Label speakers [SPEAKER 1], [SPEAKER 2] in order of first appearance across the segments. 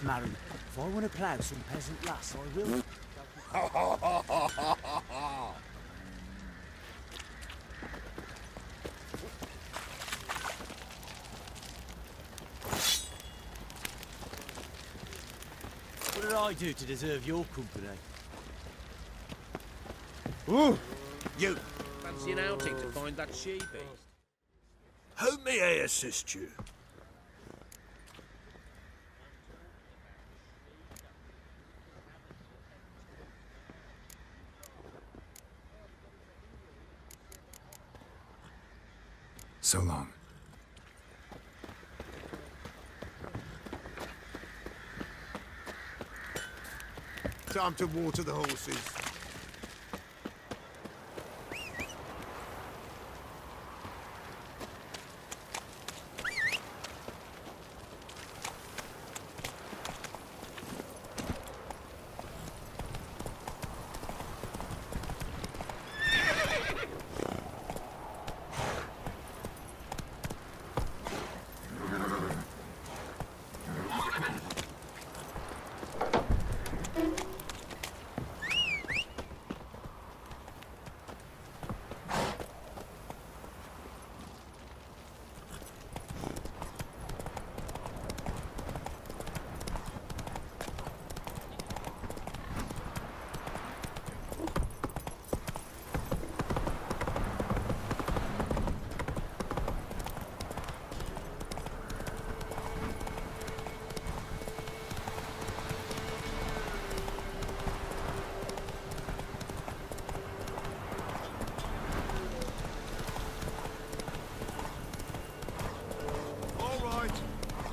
[SPEAKER 1] marry me. If I want to plough some peasant lass, I will. What did I do to deserve your company?
[SPEAKER 2] Ooh!
[SPEAKER 3] You fancy an outing to find that she-beast?
[SPEAKER 4] How may I assist you?
[SPEAKER 5] So long.
[SPEAKER 2] Time to water the horses.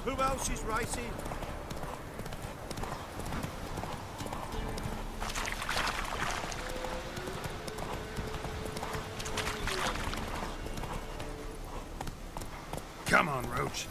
[SPEAKER 2] Who else is racing?
[SPEAKER 5] Come on, Roach.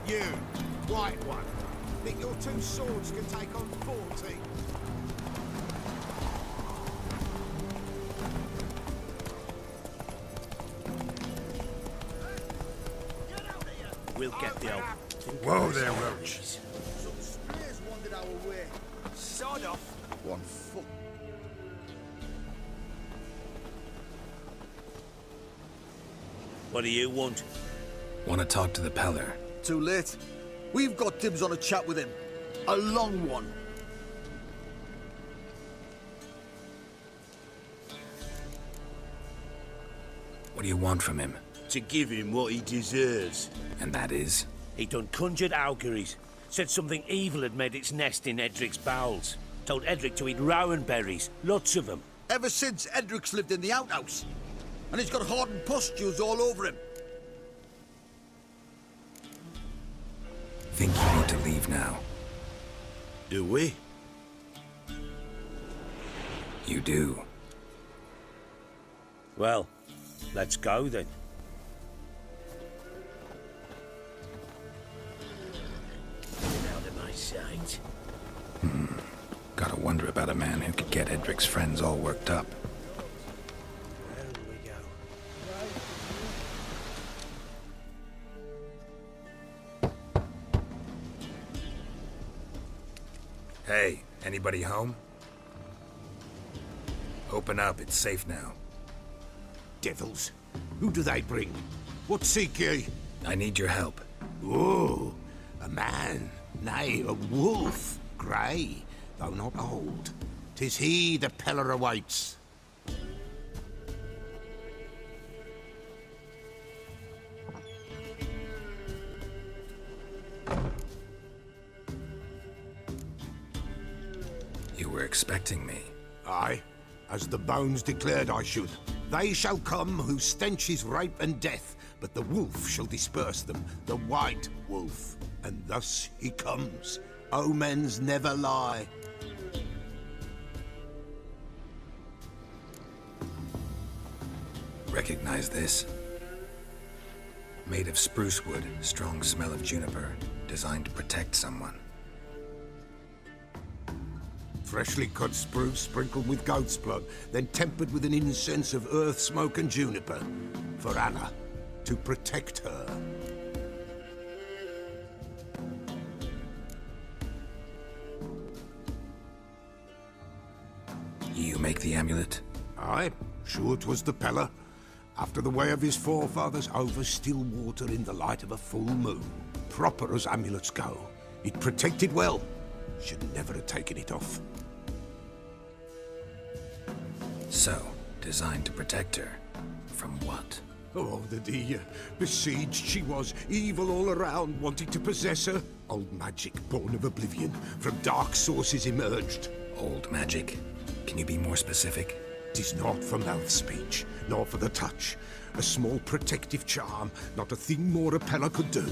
[SPEAKER 2] You, white one. Think your two swords can take on 40?
[SPEAKER 4] We'll get the old...
[SPEAKER 5] Whoa there, Roach.
[SPEAKER 2] Some spears wandered our way. Sod off. 1 foot.
[SPEAKER 4] What do you want?
[SPEAKER 5] Want to talk to the Pellar?
[SPEAKER 6] Too late. We've got dibs on a chat with him. A long one.
[SPEAKER 5] What do you want from him?
[SPEAKER 4] To give him what he deserves.
[SPEAKER 5] And that is?
[SPEAKER 4] He done conjured auguries. Said something evil had made its nest in Edric's bowels. Told Edric to eat rowan berries. Lots of them.
[SPEAKER 6] Ever since Edric's lived in the outhouse. And he's got hardened pustules all over him.
[SPEAKER 5] Think you need to leave now?
[SPEAKER 4] Do we?
[SPEAKER 5] You do.
[SPEAKER 4] Well, let's go then. Get out of my sight.
[SPEAKER 5] Gotta wonder about a man who could get Edric's friends all worked up.
[SPEAKER 4] There we go.
[SPEAKER 5] Hey, anybody home? Open up, it's safe now.
[SPEAKER 2] Devils. Who do they bring? What seek ye?
[SPEAKER 5] I need your help.
[SPEAKER 2] Oh, a man. Nay, a wolf. Grey, though not old. 'Tis he the Pellar awaits.
[SPEAKER 5] You were expecting me.
[SPEAKER 2] Aye, as the bones declared I should. They shall come whose stench is rape and death, but the wolf shall disperse them, the white wolf. And thus he comes. Omens never lie.
[SPEAKER 5] recognize this? Made of spruce wood, strong smell of juniper, designed to protect someone.
[SPEAKER 2] Freshly cut spruce sprinkled with goat's blood, then tempered with an incense of earth, smoke and juniper. For Anna, to protect her.
[SPEAKER 5] You make the amulet?
[SPEAKER 2] Aye, sure 'twas the Pellar. After the way of his forefathers, over still water in the light of a full moon. Proper as amulets go. It protected well. Should never have taken it off.
[SPEAKER 5] So, designed to protect her. From what?
[SPEAKER 2] Oh, the besieged she was, evil all around, wanting to possess her. Old magic, born of oblivion, from dark sources emerged.
[SPEAKER 5] Old magic? Can you be more specific?
[SPEAKER 2] 'Tis not for mouth speech, nor for the touch. A small protective charm, not a thing more a Pellar could do.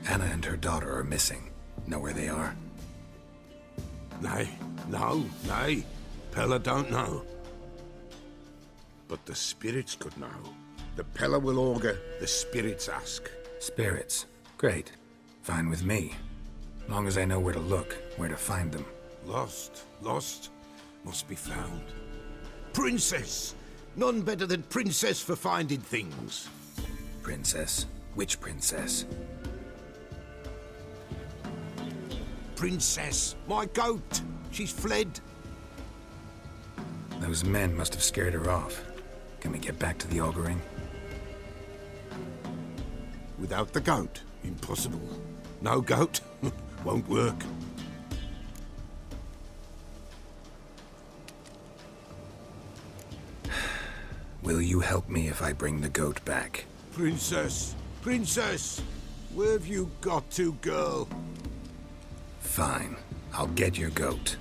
[SPEAKER 5] Anna and her daughter are missing. Know where they are?
[SPEAKER 2] Nay, nay. Pellar don't know. But the spirits could know. The Pellar will augur, the spirits ask.
[SPEAKER 5] Spirits. Great. Fine with me. Long as I know where to look, where to find them.
[SPEAKER 2] Lost, must be found. Princess! None better than Princess for finding things.
[SPEAKER 5] Princess? Which princess?
[SPEAKER 2] Princess, my goat! She's fled.
[SPEAKER 5] Those men must have scared her off. Can we get back to the auguring?
[SPEAKER 2] Without the goat, impossible. No goat, won't work.
[SPEAKER 5] Will you help me if I bring the goat back?
[SPEAKER 2] Princess! Where have you got to, girl?
[SPEAKER 5] Fine. I'll get your goat.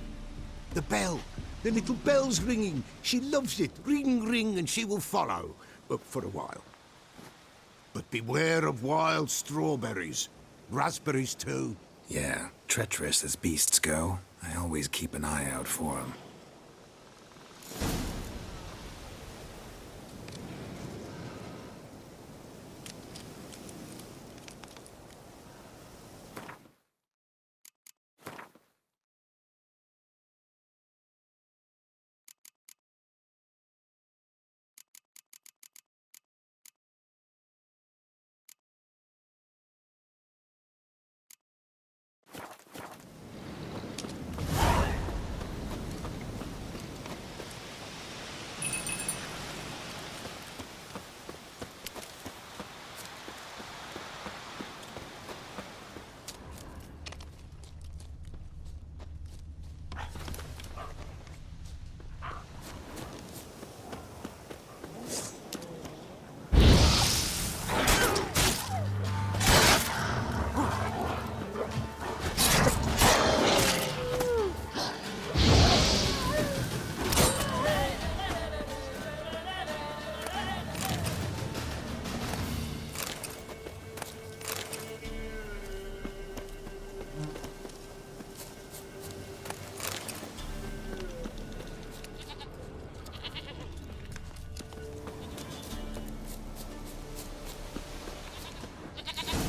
[SPEAKER 2] The bell! The little bell's ringing. She loves it. Ring, ring, and she will follow. But for a while. But beware of wild strawberries. Raspberries, too.
[SPEAKER 5] Yeah, treacherous as beasts go. I always keep an eye out for them.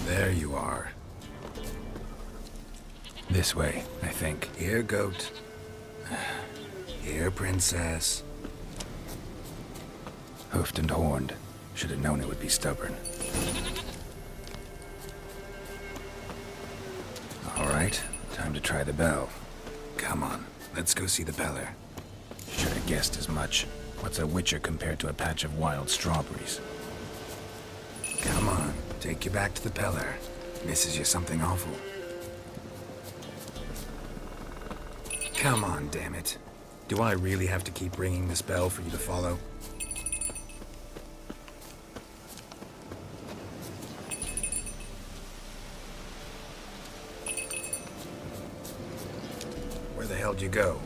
[SPEAKER 5] There you are. This way, I think. Here, goat. Here, princess. Hoofed and horned. Should have known it would be stubborn. All right, time to try the bell. Come on, let's go see the Pellar. Should have guessed as much. What's a witcher compared to a patch of wild strawberries? Come on, take you back to the Pellar. Misses you something awful. Come on, damn it. Do I really have to keep ringing this bell for you to follow? Where the hell'd you go?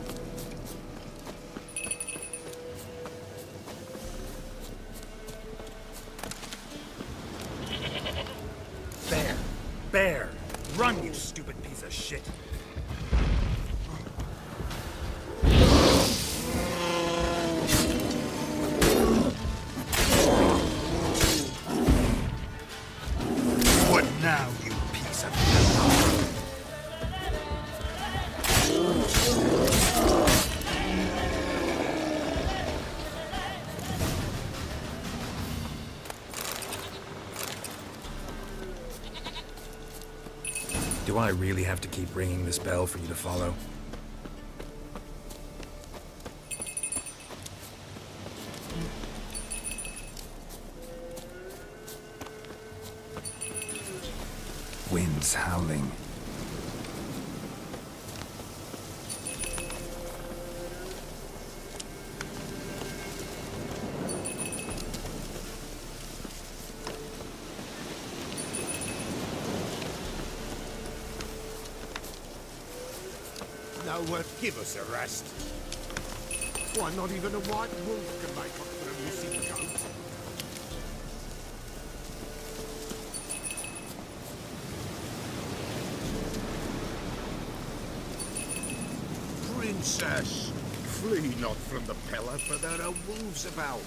[SPEAKER 7] Bear! Run, you stupid piece of shit!
[SPEAKER 5] I really have to keep ringing this bell for you to follow? Winds howling.
[SPEAKER 2] No one give us a rest. Why, not even a white wolf can make up for a missing goat. Princess, flee not from the Pellar, for there are wolves about.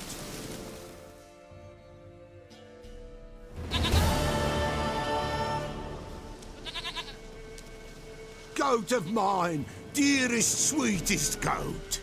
[SPEAKER 2] Goat of mine, dearest, sweetest goat.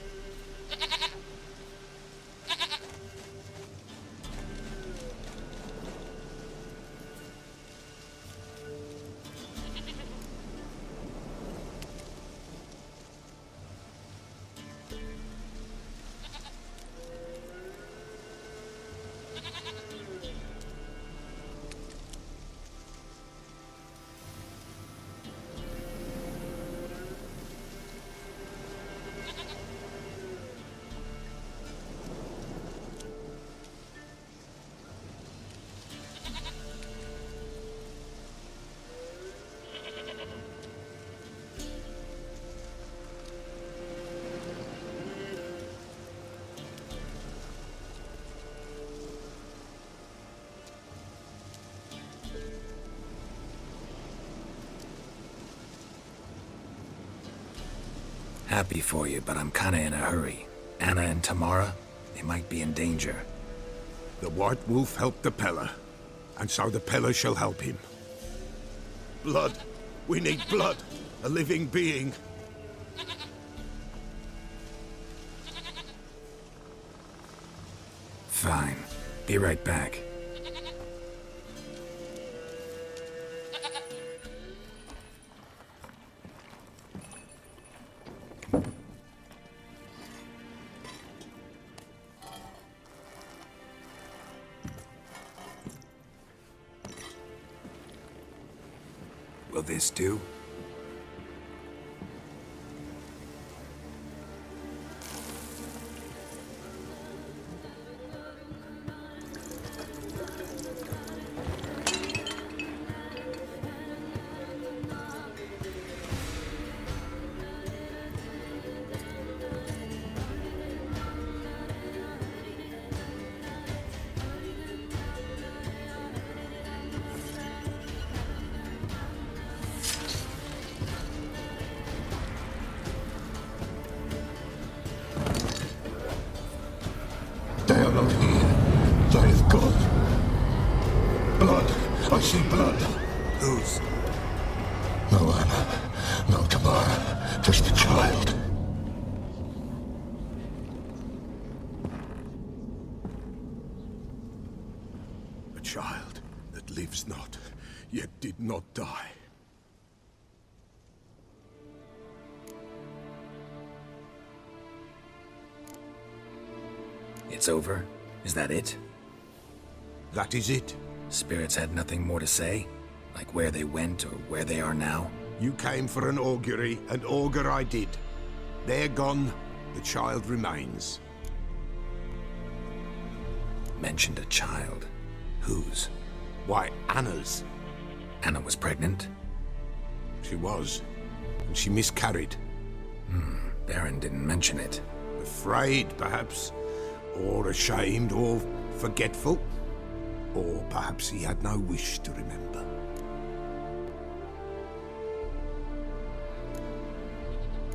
[SPEAKER 5] Happy for you, but I'm kinda in a hurry. Anna and Tamara, they might be in danger.
[SPEAKER 2] The White Wolf helped the Pellar, and so the Pellar shall help him. Blood. We need blood. A living being.
[SPEAKER 5] Fine. Be right back. Will this do?
[SPEAKER 2] They are not here. They have gone. Blood. I see blood.
[SPEAKER 5] Whose?
[SPEAKER 2] No Anna. No Tamara. Just a child. A child that lives not, yet did not die.
[SPEAKER 5] It's over? Is that it?
[SPEAKER 2] That is it.
[SPEAKER 5] Spirits had nothing more to say? Like where they went or where they are now?
[SPEAKER 2] You came for an augury, and augur I did. They're gone. The child remains.
[SPEAKER 5] Mentioned a child. Whose?
[SPEAKER 2] Why, Anna's.
[SPEAKER 5] Anna was pregnant?
[SPEAKER 2] She was. And she miscarried.
[SPEAKER 5] Baron didn't mention it.
[SPEAKER 2] Afraid, perhaps. Or ashamed, or forgetful. Or perhaps he had no wish to remember.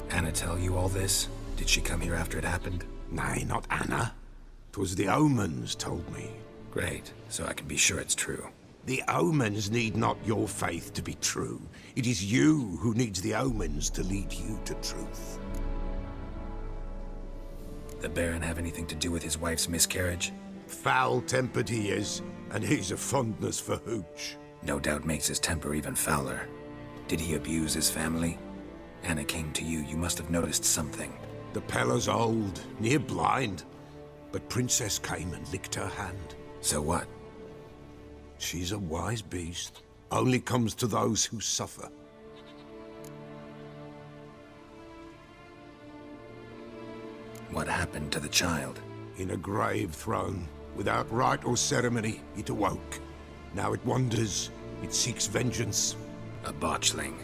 [SPEAKER 5] Anna tell you all this? Did she come here after it happened?
[SPEAKER 2] Nay, not Anna. 'Twas the omens told me.
[SPEAKER 5] Great, so I can be sure it's true.
[SPEAKER 2] The omens need not your faith to be true. It is you who needs the omens to lead you to truth.
[SPEAKER 5] The Baron have anything to do with his wife's miscarriage?
[SPEAKER 2] Foul-tempered he is, and he's a fondness for hooch.
[SPEAKER 5] No doubt makes his temper even fouler. Did he abuse his family? Anna came to you. You must have noticed something.
[SPEAKER 2] The Pellar's old, near blind. But Princess came and licked her hand.
[SPEAKER 5] So what?
[SPEAKER 2] She's a wise beast. Only comes to those who suffer.
[SPEAKER 5] What happened to the child?
[SPEAKER 2] In a grave thrown. Without rite or ceremony, it awoke. Now it wanders. It seeks vengeance.
[SPEAKER 5] A botchling.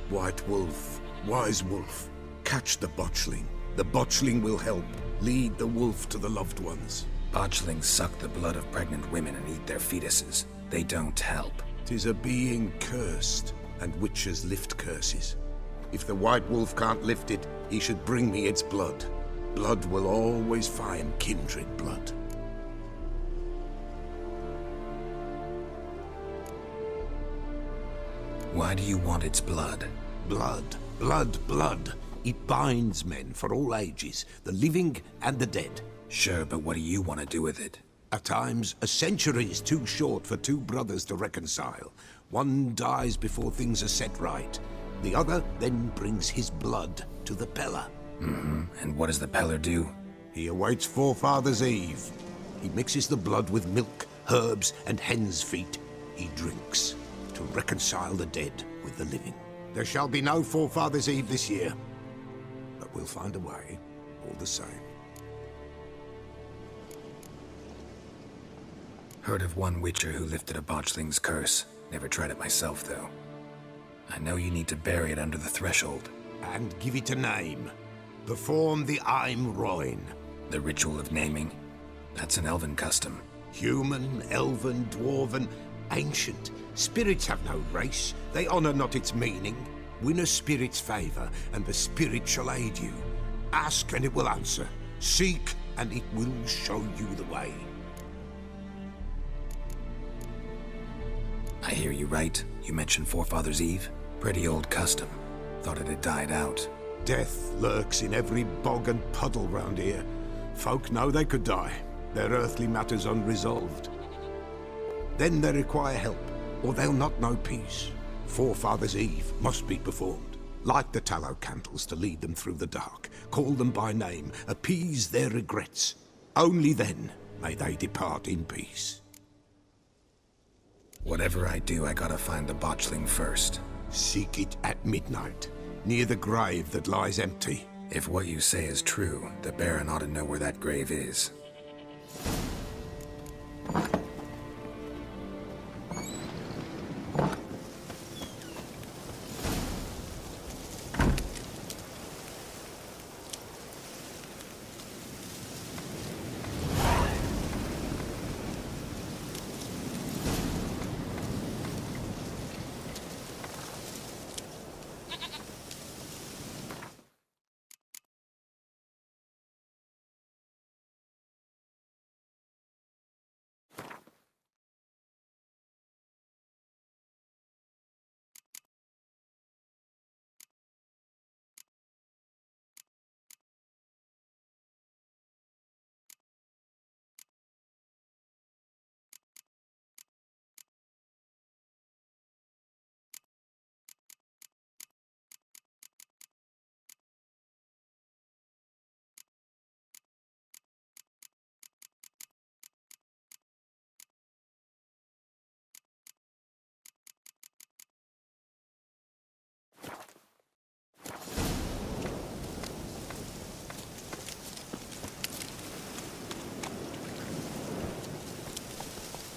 [SPEAKER 2] White wolf, wise wolf. Catch the botchling. The botchling will help. Lead the wolf to the loved ones.
[SPEAKER 5] Botchlings suck the blood of pregnant women and eat their fetuses. They don't help.
[SPEAKER 2] 'Tis a being cursed, and witches lift curses. If the white wolf can't lift it, he should bring me its blood. Blood will always find kindred blood.
[SPEAKER 5] Why do you want its blood?
[SPEAKER 2] Blood, blood, blood. It binds men for all ages, the living and the dead.
[SPEAKER 5] Sure, but what do you want to do with it?
[SPEAKER 2] At times, a century is too short for two brothers to reconcile. One dies before things are set right. The other then brings his blood to the Pellar.
[SPEAKER 5] And what does the Pellar do?
[SPEAKER 2] He awaits Forefathers' Eve. He mixes the blood with milk, herbs, and hen's feet. He drinks to reconcile the dead with the living. There shall be no Forefathers' Eve this year, but we'll find a way, all the same.
[SPEAKER 5] Heard of one witcher who lifted a botchling's curse. Never tried it myself, though. I know you need to bury it under the threshold.
[SPEAKER 2] And give it a name. Perform the Aim Roin.
[SPEAKER 5] The ritual of naming? That's an elven custom.
[SPEAKER 2] Human, elven, dwarven, ancient. Spirits have no race. They honor not its meaning. Win a spirit's favor, and the spirit shall aid you. Ask, and it will answer. Seek, and it will show you the way.
[SPEAKER 5] I hear you right. You mentioned Forefathers' Eve? Pretty old custom. Thought it had died out.
[SPEAKER 2] Death lurks in every bog and puddle round here. Folk know they could die, their earthly matters unresolved. Then they require help, or they'll not know peace. Forefathers' Eve must be performed. Light the tallow candles to lead them through the dark. Call them by name, appease their regrets. Only then may they depart in peace.
[SPEAKER 5] Whatever I do, I gotta find the botchling first.
[SPEAKER 2] Seek it at midnight, near the grave that lies empty.
[SPEAKER 5] If what you say is true, the Baron ought to know where that grave is.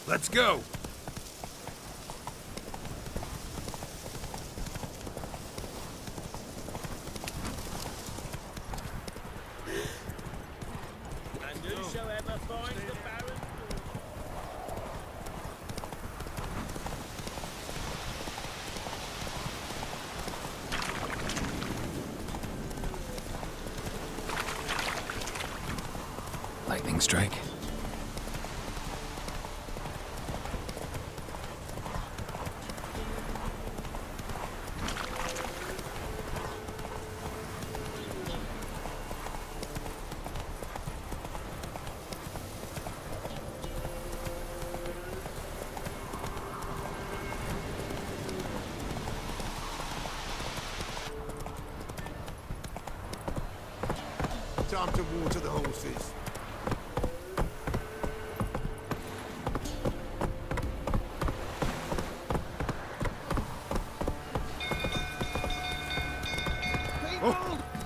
[SPEAKER 3] Let's go.
[SPEAKER 4] And whosoever finds the Baron...
[SPEAKER 5] Lightning strike?
[SPEAKER 2] Time to water the horses.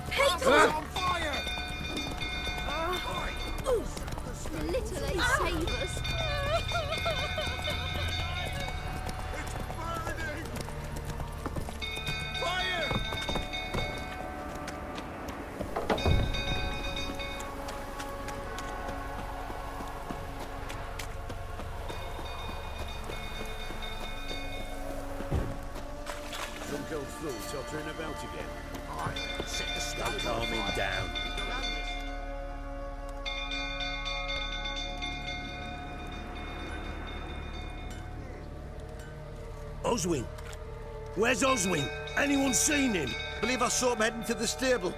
[SPEAKER 7] People!
[SPEAKER 2] On fire!
[SPEAKER 7] The little ace save us.
[SPEAKER 2] It's burning! Fire!
[SPEAKER 3] Some go through, tottering about again.
[SPEAKER 2] Aye, set the stove
[SPEAKER 3] Calm
[SPEAKER 2] on
[SPEAKER 3] him
[SPEAKER 2] fire.
[SPEAKER 3] down.
[SPEAKER 4] Oswin? Where's Oswin? Anyone seen him?
[SPEAKER 6] Believe I saw him heading to the stable.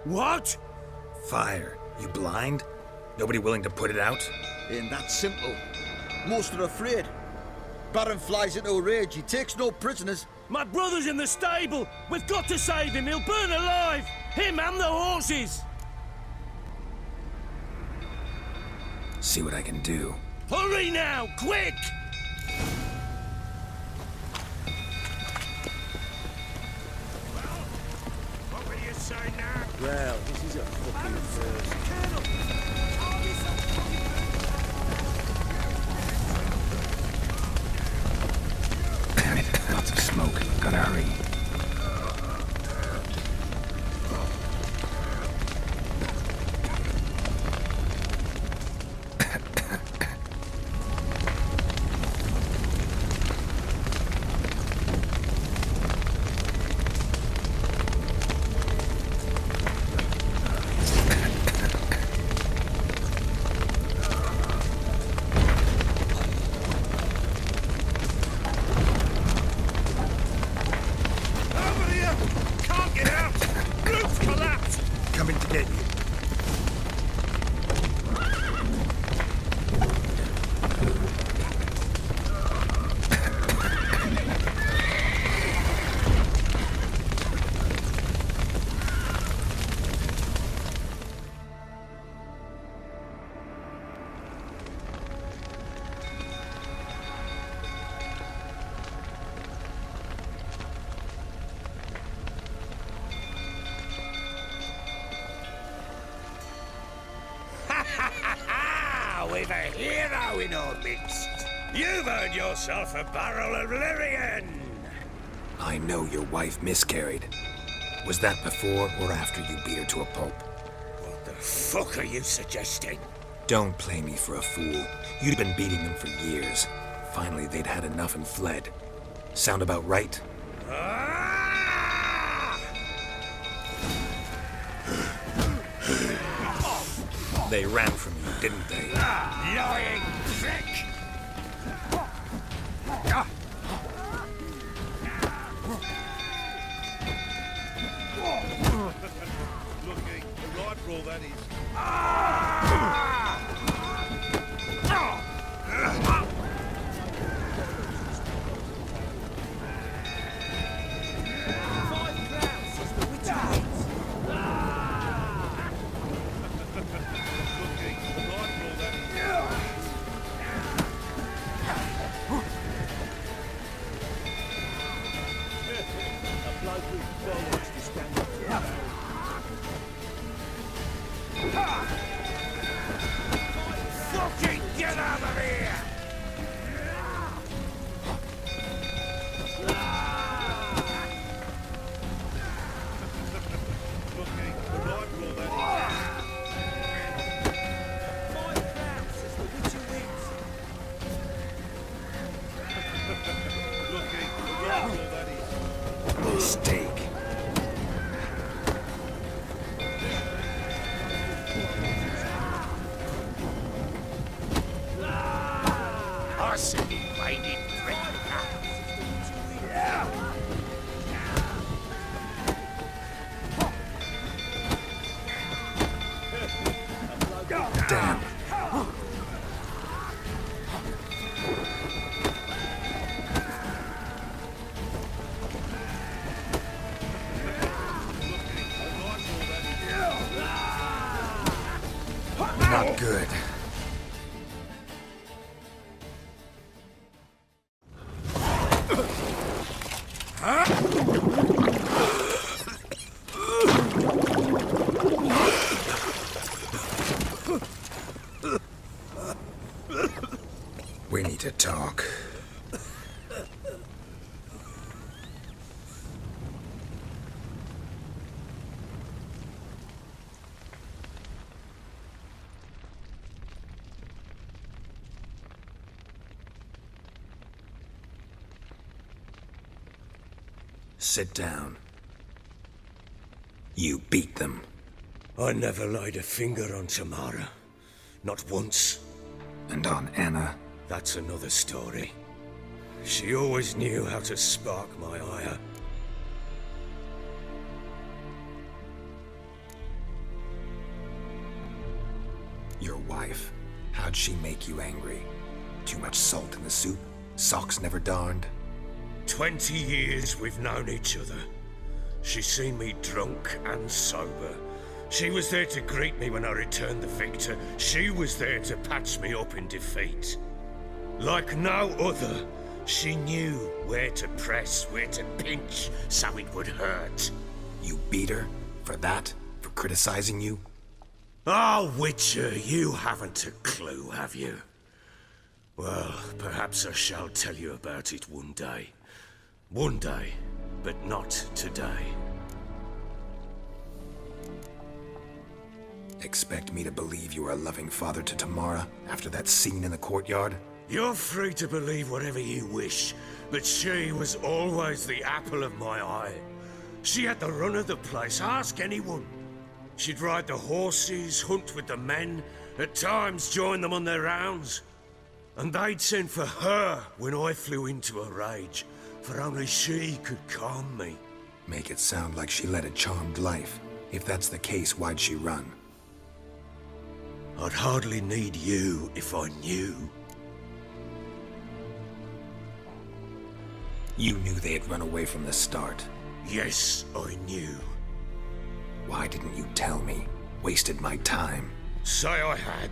[SPEAKER 4] What?
[SPEAKER 5] Fire. You blind? Nobody willing to put it out?
[SPEAKER 6] Ain't that simple. Most are afraid. Baron flies into a rage. He takes no prisoners.
[SPEAKER 4] My brother's in the stable! We've got to save him! He'll burn alive! Him and the horses!
[SPEAKER 5] See what I can do.
[SPEAKER 4] Hurry now! Quick!
[SPEAKER 2] What will you say now?
[SPEAKER 3] Well, this is a fucking first.
[SPEAKER 5] Damn it. Lots of smoke. Gotta hurry.
[SPEAKER 2] Over here! Can't get out! Roof's collapsed!
[SPEAKER 5] Coming to get you.
[SPEAKER 4] We've a hero in our midst. You've earned yourself a barrel of Lyrian.
[SPEAKER 5] I know your wife miscarried. Was that before or after you beat her to a pulp?
[SPEAKER 4] What the fuck are you suggesting?
[SPEAKER 5] Don't play me for a fool. You'd have been beating them for years. Finally, they'd had enough and fled. Sound about right?
[SPEAKER 4] Ah!
[SPEAKER 5] They ran from you, didn't they?
[SPEAKER 4] Lying prick!
[SPEAKER 2] Looking right for all that is. Looking right for all that is.
[SPEAKER 3] A bloke with balls to stand up for.
[SPEAKER 5] Not good. We need to talk. Sit down. You beat them.
[SPEAKER 3] I never laid a finger on Tamara. Not once.
[SPEAKER 5] And on Anna?
[SPEAKER 3] That's another story. She always knew how to spark my ire.
[SPEAKER 5] Your wife. How'd she make you angry? Too much salt in the soup? Socks never darned?
[SPEAKER 3] 20 years we've known each other. She's seen me drunk and sober. She was there to greet me when I returned the victor. She was there to patch me up in defeat. Like no other, she knew where to press, where to pinch, so it would hurt.
[SPEAKER 5] You beat her? For that? For criticizing you?
[SPEAKER 3] Oh, Witcher, you haven't a clue, have you? Well, perhaps I shall tell you about it one day. One day, but not today.
[SPEAKER 5] Expect me to believe you are a loving father to Tamara after that scene in the courtyard?
[SPEAKER 3] You're free to believe whatever you wish, but she was always the apple of my eye. She had the run of the place, ask anyone. She'd ride the horses, hunt with the men, at times join them on their rounds. And they'd send for her when I flew into a rage, for only she could calm me.
[SPEAKER 5] Make it sound like she led a charmed life. If that's the case, why'd she run?
[SPEAKER 3] I'd hardly need you if I knew.
[SPEAKER 5] You knew they had run away from the start.
[SPEAKER 3] Yes, I knew.
[SPEAKER 5] Why didn't you tell me? Wasted my time.
[SPEAKER 3] Say I had.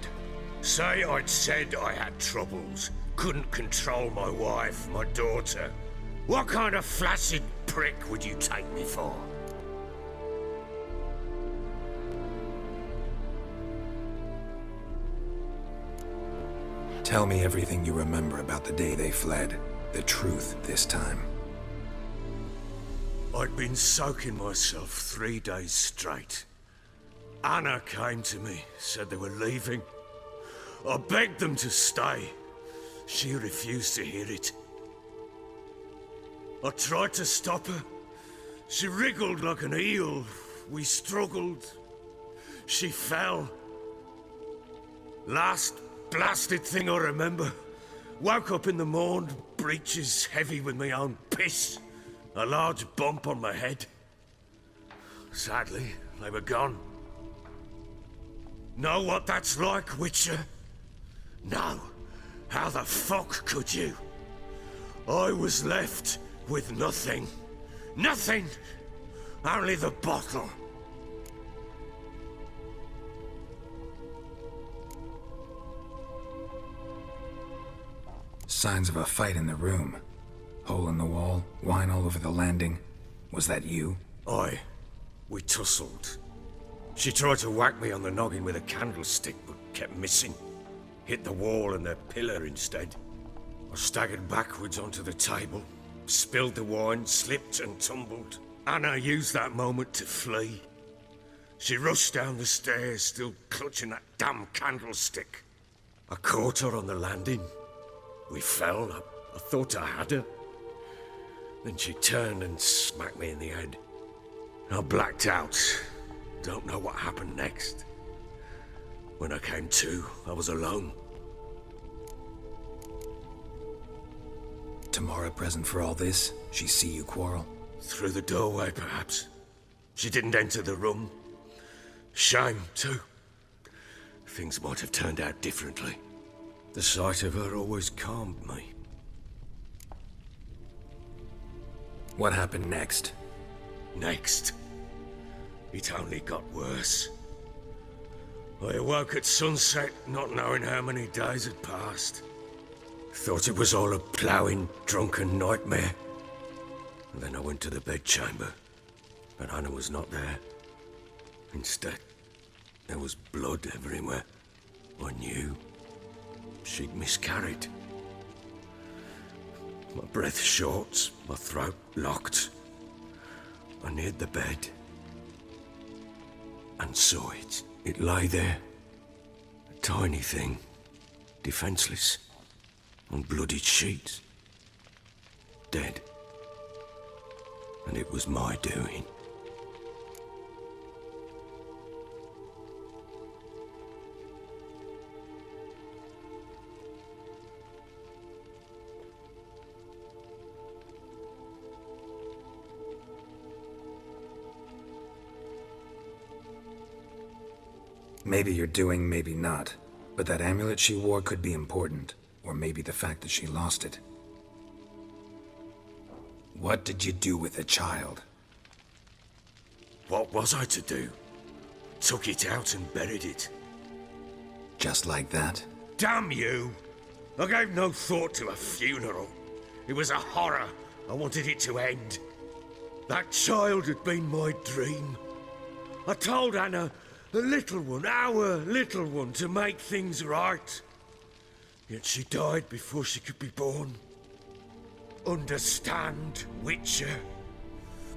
[SPEAKER 3] Say I'd said I had troubles. Couldn't control my wife, my daughter. What kind of flaccid prick would you take me for?
[SPEAKER 5] Tell me everything you remember about the day they fled. The truth this time.
[SPEAKER 3] I'd been soaking myself 3 days straight. Anna came to me, said they were leaving. I begged them to stay. She refused to hear it. I tried to stop her. She wriggled like an eel. We struggled. She fell. Last blasted thing I remember. Woke up in the morn, breeches heavy with my own piss. A large bump on my head. Sadly, they were gone. Know what that's like, Witcher? No. How the fuck could you? I was left with nothing. Nothing! Only the bottle.
[SPEAKER 5] Signs of a fight in the room. Hole in the wall, wine all over the landing. Was that you?
[SPEAKER 3] Aye. We tussled. She tried to whack me on the noggin with a candlestick, but kept missing. Hit the wall and the pillar instead. I staggered backwards onto the table, spilled the wine, slipped and tumbled. Anna used that moment to flee. She rushed down the stairs, still clutching that damn candlestick. I caught her on the landing. We fell. I thought I had her. Then she turned and smacked me in the head. I blacked out. Don't know what happened next. When I came to, I was alone.
[SPEAKER 5] Tamara present for all this? She see you quarrel?
[SPEAKER 3] Through the doorway, perhaps. She didn't enter the room. Shame, too. Things might have turned out differently. The sight of her always calmed me.
[SPEAKER 5] What happened next?
[SPEAKER 3] Next, it only got worse. I awoke at sunset, not knowing how many days had passed. Thought it was all a ploughing, drunken nightmare. And then I went to the bedchamber, but Anna was not there. Instead, there was blood everywhere. I knew she'd miscarried. My breath short, my throat locked. I neared the bed and saw it. It lay there, a tiny thing, defenseless, on bloodied sheets, dead. And it was my doing.
[SPEAKER 5] Maybe you're doing, maybe not. But that amulet she wore could be important. Or maybe the fact that she lost it. What did you do with the child?
[SPEAKER 3] What was I to do? Took it out and buried it.
[SPEAKER 5] Just like that?
[SPEAKER 3] Damn you! I gave no thought to a funeral. It was a horror. I wanted it to end. That child had been my dream. I told Anna, the little one, our little one, to make things right. Yet she died before she could be born. Understand, Witcher?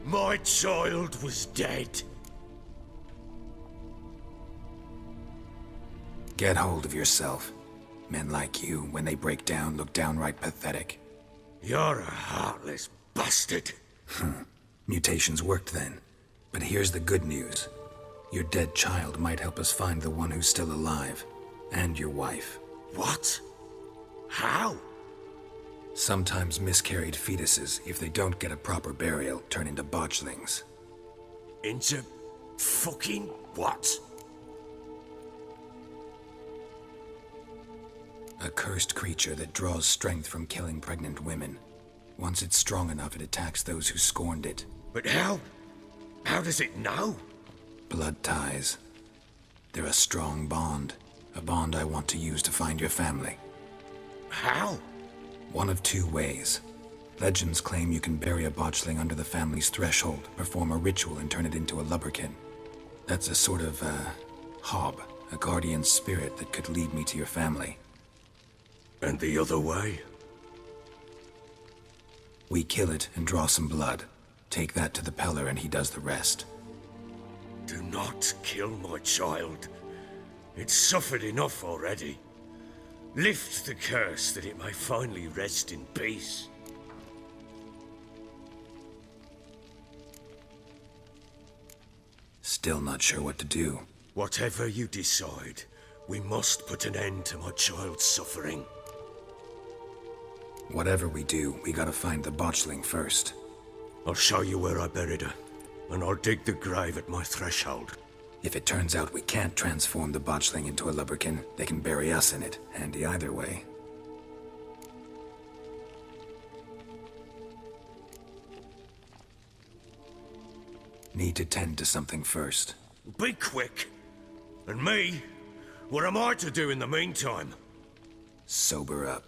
[SPEAKER 3] My child was dead.
[SPEAKER 5] Get hold of yourself. Men like you, when they break down, look downright pathetic.
[SPEAKER 3] You're a heartless bastard.
[SPEAKER 5] Mutations worked then. But here's the good news. Your dead child might help us find the one who's still alive. And your wife.
[SPEAKER 3] What? How?
[SPEAKER 5] Sometimes miscarried fetuses, if they don't get a proper burial, turn into botchlings.
[SPEAKER 3] Into fucking what?
[SPEAKER 5] A cursed creature that draws strength from killing pregnant women. Once it's strong enough, it attacks those who scorned it.
[SPEAKER 3] But how? How does it know?
[SPEAKER 5] Blood ties. They're a strong bond. A bond I want to use to find your family.
[SPEAKER 3] How?
[SPEAKER 5] One of two ways. Legends claim you can bury a botchling under the family's threshold, perform a ritual, and turn it into a lubberkin. That's a sort of, hob, a guardian spirit that could lead me to your family.
[SPEAKER 3] And the other way?
[SPEAKER 5] We kill it and draw some blood. Take that to the Pellar and he does the rest.
[SPEAKER 3] Do not kill my child. It's suffered enough already. Lift the curse that it may finally rest in peace.
[SPEAKER 5] Still not sure what to do.
[SPEAKER 3] Whatever you decide, we must put an end to my child's suffering.
[SPEAKER 5] Whatever we do, we gotta find the botchling first.
[SPEAKER 3] I'll show you where I buried her, and I'll dig the grave at my threshold.
[SPEAKER 5] If it turns out we can't transform the botchling into a lubberkin, they can bury us in it. Handy either way. Need to tend to something first.
[SPEAKER 3] Be quick. And me? What am I to do in the meantime?
[SPEAKER 5] Sober up.